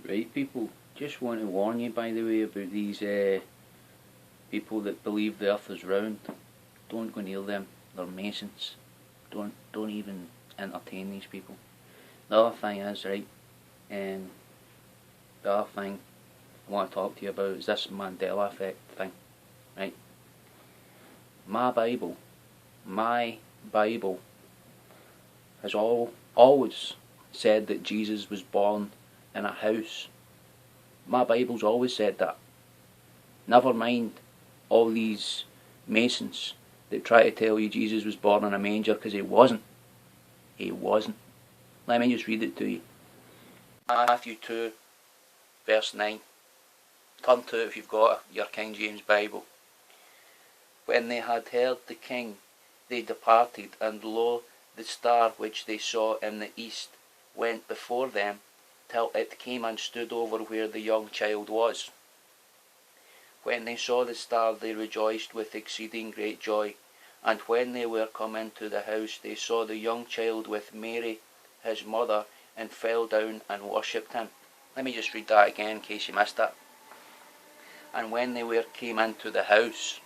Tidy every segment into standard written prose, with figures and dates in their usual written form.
Right, people, just want to warn you, by the way, about these people that believe the earth is round. Don't go near them. They're masons. Don't even entertain these people. The other thing is, right, the other thing I want to talk to you about is this Mandela effect thing, right? My Bible has always said that Jesus was born in a house. My Bible's always said that. Never mind all these masons that try to tell you Jesus was born in a manger, because he wasn't. He wasn't. Let me just read it to you. Matthew 2, verse 9. Turn to it if you've got your King James Bible. When they had heard the king, they departed, and lo, the star which they saw in the east went before them, till it came and stood over where the young child was. When they saw the star, they rejoiced with exceeding great joy. And when they were come into the house, they saw the young child with Mary, his mother, and fell down and worshipped him. Let me just read that again in case you missed that. And when they came into the house,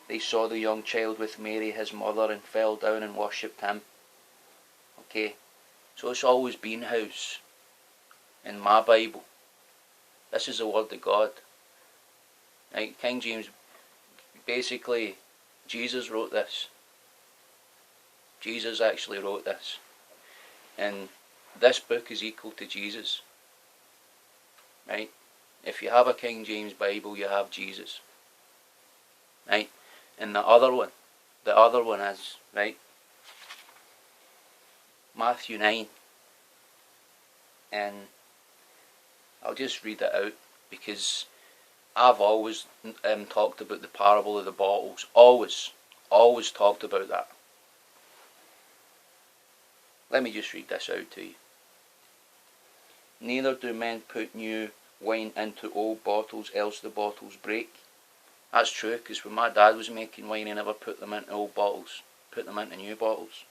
they saw the young child with Mary, his mother, and fell down and worshipped him. Okay, so it's always been house in my Bible. This is the word of God. Right, King James, basically, Jesus wrote this. Jesus actually wrote this. And this book is equal to Jesus. Right? If you have a King James Bible, you have Jesus. Right? And the other one is, right, Matthew 9. And I'll just read it out, because I've always talked about the parable of the bottles. Always talked about that. Let me just read this out to you. Neither do men put new wine into old bottles, else the bottles break. That's true, because when my dad was making wine, he never put them into old bottles, put them into new bottles.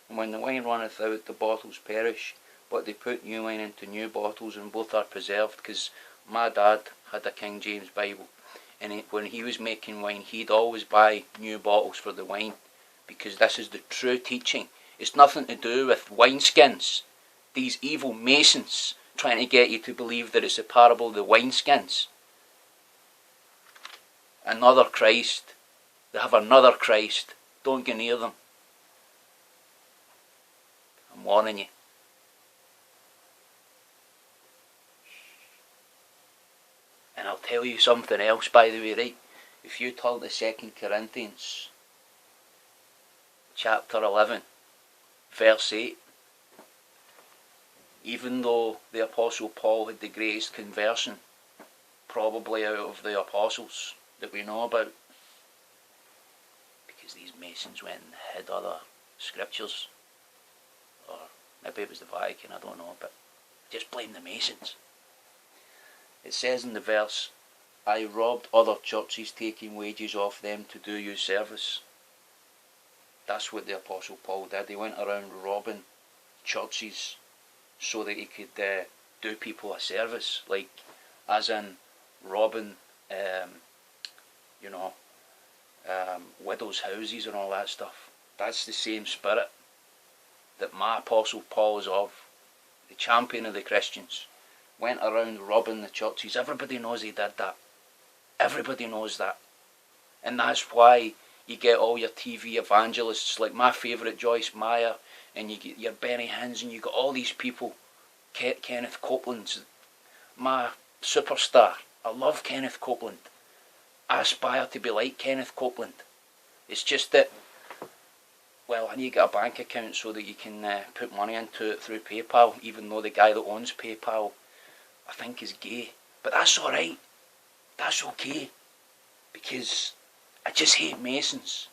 And when the wine runneth out, the bottles perish, but they put new wine into new bottles, and both are preserved. Because my dad had a King James Bible, and when he was making wine, he'd always buy new bottles for the wine, because this is the true teaching. It's nothing to do with wineskins. These evil masons trying to get you to believe that it's a parable of the wineskins. Another Christ. They have another Christ. Don't go near them. I'm warning you. And I'll tell you something else, by the way, right? If you turn to 2 Corinthians chapter 11, verse 8, even though the Apostle Paul had the greatest conversion, probably out of the apostles that we know about, because these masons went and hid other scriptures, or maybe it was the Vatican, I don't know, but just blame the masons. It says in the verse, I robbed other churches, taking wages off them to do you service. That's what the Apostle Paul did. He went around robbing churches so that he could do people a service, like as in robbing widows' houses and all that stuff. That's the same spirit that my Apostle Paul is of, the champion of the Christians. Went around robbing the churches. Everybody knows he did that. Everybody knows that. And that's why you get all your TV evangelists, like my favourite Joyce Meyer, and you get your Benny Hinn's, and you got all these people. Kenneth Copeland's my superstar. I love Kenneth Copeland. I aspire to be like Kenneth Copeland. It's just that, well, I need to get a bank account so that you can put money into it through PayPal, even though the guy that owns PayPal, I think, is gay. But that's alright. That's okay. Because I just hate masons.